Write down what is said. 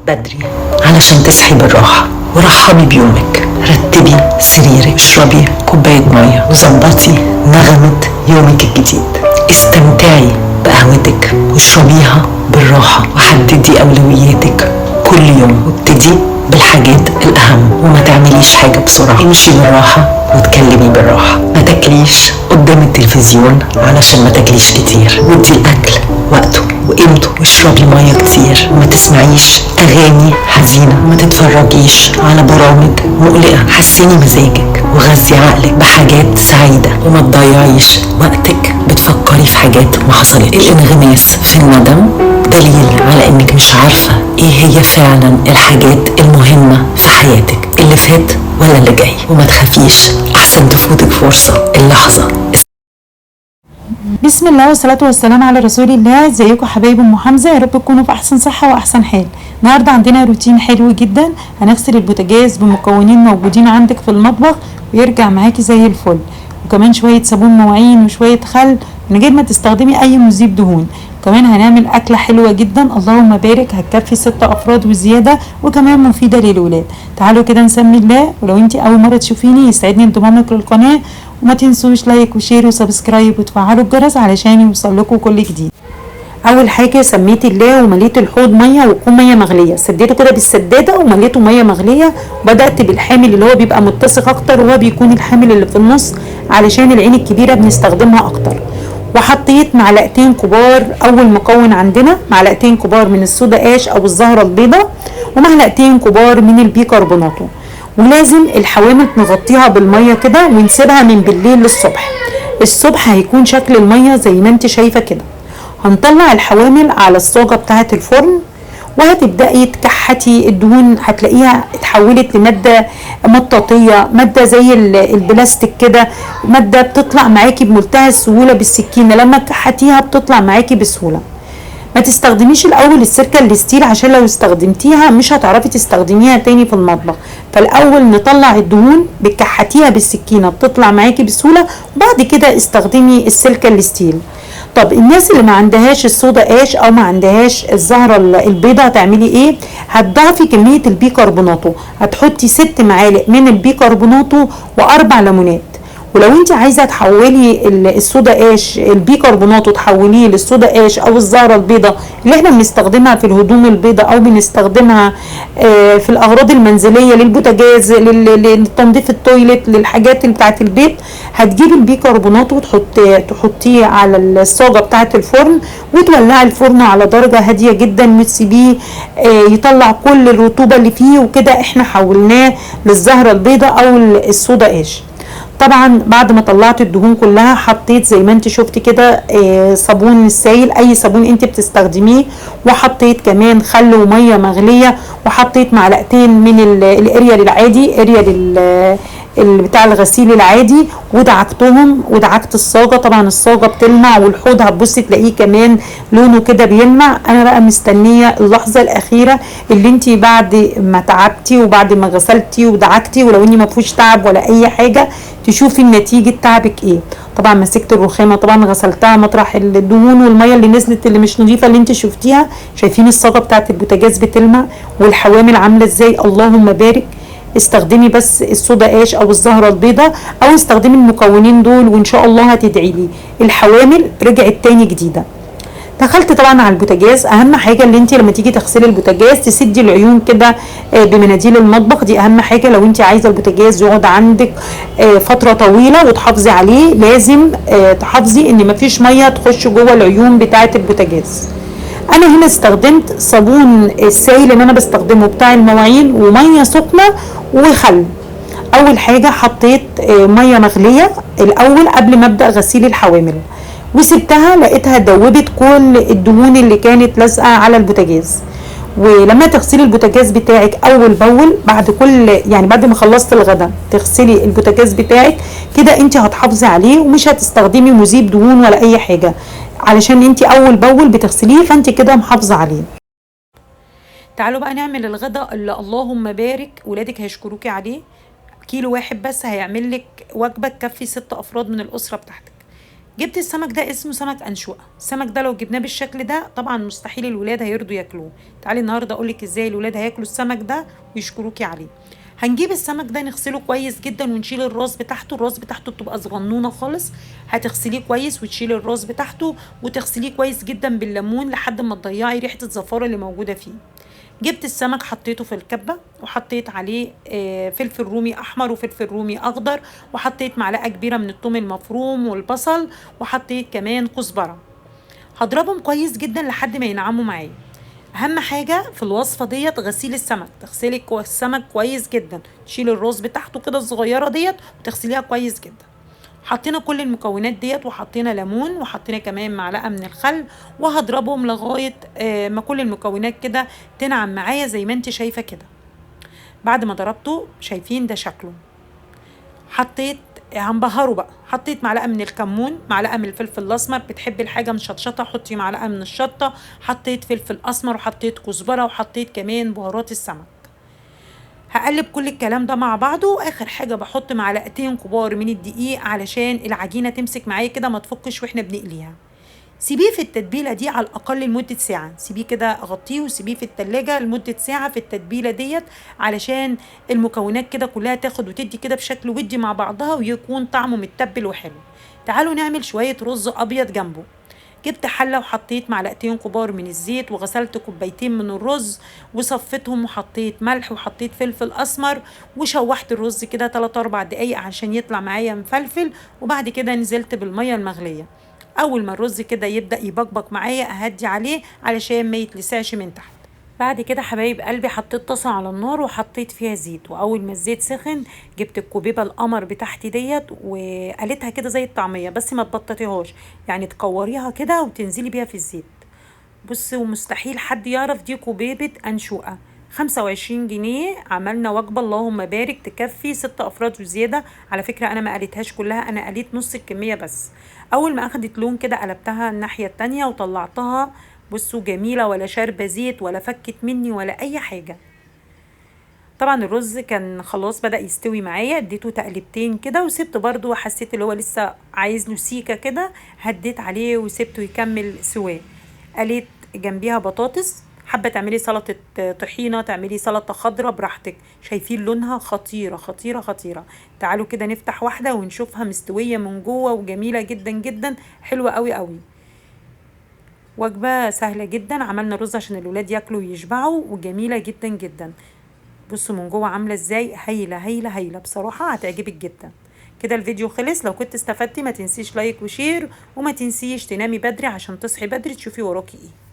بدري علشان تصحي بالراحة، ورحبي بيومك. رتبي سريرك، اشربي كوباية مية، وظبطي نغمة يومك الجديد. استمتعي بقهوتك واشربيها بالراحة، وحددي أولوياتك كل يوم، وابتدي بالحاجات الأهم، وما تعمليش حاجة بسرعة. امشي بالراحة وتكلمي بالراحة. ما تاكليش قدام التلفزيون علشان ما تاكليش كتير، ودي الأكل وقته وقيمته. واشربي مية كتير، وما تسمعيش أغاني حزينة، وما تتفرجيش على برامج مقلقة. حسني مزاجك وغذي عقلك بحاجات سعيدة، وما تضيعيش وقتك بتفكري في حاجات ما حصلتش. الانغماس في الندم دليل على انك مش عارفة ايه هي فعلا الحاجات المهمة في حياتك، اللي فات ولا اللي جاي. وما تخافيش، احسن تفوتك فرصة اللحظة. بسم الله والصلاة والسلام على رسول الله. ازيكم حبايب ام حمزة؟ يا رب تكونوا في احسن صحة واحسن حال. النهاردة عندنا روتين حلو جدا. هنغسل البوتاجاز بمكونين موجودين عندك في المطبخ ويرجع معاكي زي الفل، وكمان شوية صابون مواعين وشوية خل من غير ما تستخدمي اي مذيب دهون. كمان هنعمل اكلة حلوة جدا اللهم بارك، هتكفي 6 افراد وزيادة، وكمان مفيدة للولاد. تعالوا كده نسمي الله. ولو انت اول مرة تشوفيني يسعدني انضمامك للقناة، وما تنسوش لايك وشير وسبسكرايب وتفعلوا الجرس علشان يوصل لكم كل جديد. اول حاجه سميت الله ومليت الحوض ميه، ويكون ميه مغليه. سديته كده بالسداده ومليته ميه مغليه، وبدات بالحامل اللي هو بيبقى متسق اكتر، وهو بيكون الحامل اللي في النص علشان العين الكبيره بنستخدمها اكتر. وحطيت معلقتين كبار، اول مكون عندنا معلقتين كبار من الصودا اش او الزهره البيضاء، ومعلقتين كبار من البيكربوناتو. ولازم الحوامل نغطيها بالميه كده ونسيبها من بالليل للصبح. الصبح هيكون شكل الميه زي ما انت شايفه كده. هنطلع الحوامل على الصاجه بتاعه الفرن، وهتبداي تكحتي الدهون. هتلاقيها اتحولت لماده مطاطيه، ماده زي البلاستيك كده، ماده بتطلع معاكي بمنتهى السهوله بالسكينه. لما تكحتيها بتطلع معاكي بسهوله. ما تستخدميش الاول السركه الستيل، عشان لو استخدمتيها مش هتعرفي تستخدميها تاني في المطبخ. فالاول نطلع الدهون بتكحتيها بالسكينه بتطلع معاكي بسهوله، وبعد كده استخدمي السلكه الستيل. طب الناس اللي ما عندهاش الصودا اش او ما عندهاش الزهره البيضاء هتعملي ايه؟ هتضاعفي كميه البيكربوناتو. هتحطي 6 معالق من البيكربوناتو و4 ليمونات. ولو انت عايزه تحولي الصودا اش البيكربوناتو تحوليه للصودا اش او الزهره البيضاء اللي احنا بنستخدمها في الهدوم البيضاء، او بنستخدمها في الاغراض المنزليه للبوتاجاز، لتنظيف التويليت، للحاجات بتاعت البيت، هتجيبي البيكربوناتو وتحطيه على الصاجه بتاعت الفرن، وتولعي الفرن على درجه هاديه جدا، وتسيبيه يطلع كل الرطوبه اللي فيه، وكده احنا حولناه للزهره البيضاء او الصودا اش. طبعا بعد ما طلعت الدهون كلها حطيت زي ما انت شفتي كده صابون السائل، اي صابون انت بتستخدميه، وحطيت كمان خل وميه مغليه، وحطيت معلقتين من الاريال العادي، اريال بتاع الغسيل العادي، ودعكتهم ودعكت الصاجه. طبعا الصاجه بتلمع، والحوض هتبصي تلاقيه كمان لونه كده بيلمع. انا بقى مستنيه اللحظه الاخيره اللي انت بعد ما تعبتي وبعد ما غسلتي ودعكتي، ولو اني ما فيهوش تعب ولا اي حاجه، تشوفي النتيجه تعبك ايه. طبعا مسكت الرخامه، طبعا غسلتها مطرح الدهون والميه اللي نزلت اللي مش نظيفه اللي انت شفتيها. شايفين الصاجه بتاعت البوتاجاز بتلمع والحوامل عامله ازاي؟ اللهم بارك. استخدمي بس الصودا اش او الزهره البيضاء، او استخدمي المكونين دول وان شاء الله هتدعي لي. الحوامل رجعت تاني جديده. دخلت طبعا على البوتاجاز. اهم حاجه اللي انت لما تيجي تغسلي البوتاجاز تسدي العيون كده بمناديل المطبخ. دي اهم حاجه لو انت عايزه البوتاجاز يقعد عندك فتره طويله وتحافظي عليه. لازم تحافظي ان مفيش ميه تخش جوه العيون بتاعه البوتاجاز. انا هنا استخدمت صابون السائل اللي انا بستخدمه بتاع المواعين، وميه سخنه وخل. اول حاجه حطيت ميه مغليه الاول قبل ما ابدا غسيل الحوامل، وسبتها لقيتها دوبت كل الدهون اللي كانت لازقه على البوتاجاز. ولما تغسلي البوتاجاز بتاعك اول باول بعد كل بعد ما خلصت الغداء تغسلي البوتاجاز بتاعك كده، انت هتحافظي عليه ومش هتستخدمي مذيب دهون ولا اي حاجه، علشان انت اول باول بتغسليه، فانت كده محافظه عليه. تعالوا بقى نعمل الغداء اللي اللهم بارك ولادك هيشكروكي عليه. كيلو واحد بس هيعمل لك وجبه تكفي 6 افراد من الاسره بتاعتك. جبت السمك ده اسمه سمك انشوقه. السمك ده لو جبناه بالشكل ده طبعا مستحيل الولاد هيرضوا ياكلوه. تعالي النهارده اقولك ازاي الولاد هياكلوا السمك ده ويشكروكي عليه. هنجيب السمك ده نغسله كويس جدا ونشيل الراس بتاعته. الراس بتاعته بتبقى صغنونه خالص، هتغسليه كويس وتشيلي الراس بتاعته وتغسليه كويس جدا بالليمون لحد ما تضيعي ريحه الزفاره اللي موجوده فيه. جبت السمك حطيته في الكبة وحطيت عليه فلفل رومي احمر وفلفل رومي اخضر، وحطيت معلقة كبيرة من الثوم المفروم والبصل، وحطيت كمان كزبرة. هضربهم كويس جدا لحد ما ينعموا معايا. اهم حاجة في الوصفة ديت غسيل السمك. تغسلي السمك كويس جدا، تشيلي الراس بتاعته كده الصغيرة ديت وتغسليها كويس جدا. حطينا كل المكونات ديت وحطينا ليمون وحطينا كمان معلقه من الخل، وهضربهم لغايه ما كل المكونات كده تنعم معايا زي ما انت شايفه كده. بعد ما ضربته شايفين ده شكله. حطيت هنبهره بقى. حطيت معلقه من الكمون، معلقه من الفلفل الاسمر، بتحبي الحاجه مشطشطه حطي معلقه من الشطه. حطيت فلفل اسمر وحطيت كزبره وحطيت كمان بهارات السمك. هقلب كل الكلام ده مع بعضه، واخر حاجه بحط معلقتين كبار من الدقيق علشان العجينه تمسك معايا كده ما تفكش واحنا بنقليها. سيبيه في التتبيله دي على الاقل لمده ساعه. سيبيه كده، غطيه وسيبيه في التلاجة لمده ساعه في التتبيله ديت علشان المكونات كده كلها تاخد وتدي كده بشكل ودي مع بعضها ويكون طعمه متبل وحلو. تعالوا نعمل شويه رز ابيض جنبه. جبت حلة وحطيت معلقتين كبار من الزيت وغسلت كوبايتين من الرز وصفتهم وحطيت ملح وحطيت فلفل اسمر وشوحت الرز كده 3 4 دقايق عشان يطلع معايا مفلفل. وبعد كده نزلت بالمية المغلية. اول ما الرز كده يبدأ يبقبق معايا اهدي عليه علشان ما يتلسعش من تحت. بعد كده حبايب قلبي حطيت طاسه على النار وحطيت فيها زيت، واول ما الزيت سخن جبت الكوبيبه القمر بتاعتي ديت وقليتها كده زي الطعميه، بس ما تبططيهاش يعني تكوريها كده وتنزلي بيها في الزيت. بص، ومستحيل حد يعرف دي كوبيبه انشوقه. 25 جنيه عملنا وجبه اللهم بارك تكفي 6 افراد وزياده. على فكره انا ما قليتهاش كلها، انا قليت نص الكميه بس. اول ما اخدت لون كده قلبتها الناحيه التانية وطلعتها. بصوا جميلة، ولا شاربة زيت ولا فكت مني ولا اي حاجة. طبعا الرز كان خلاص بدأ يستوي معايا، اديته تقلبتين كده وسبت برضو، حسيت اللي هو لسه عايز له سيكة كده، هديت عليه وسبته يكمل سواه. قليت جنبيها بطاطس، حابة تعملي سلطة طحينة، تعملي سلطة خضرة براحتك. شايفين لونها خطيرة خطيرة خطيرة. تعالوا كده نفتح واحدة ونشوفها مستوية من جوه وجميلة جدا جدا، حلوة قوي قوي. وجبة سهلة جدا، عملنا رز عشان الولاد ياكلوا ويشبعوا وجميلة جدا جدا. بصوا من جوه عاملة ازاي، هايلة هايلة هايلة بصراحة، هتعجبك جدا. كده الفيديو خلص. لو كنت استفدتي ما تنسيش لايك وشير، وما تنسيش تنامي بدري عشان تصحي بدري تشوفي وراكي ايه.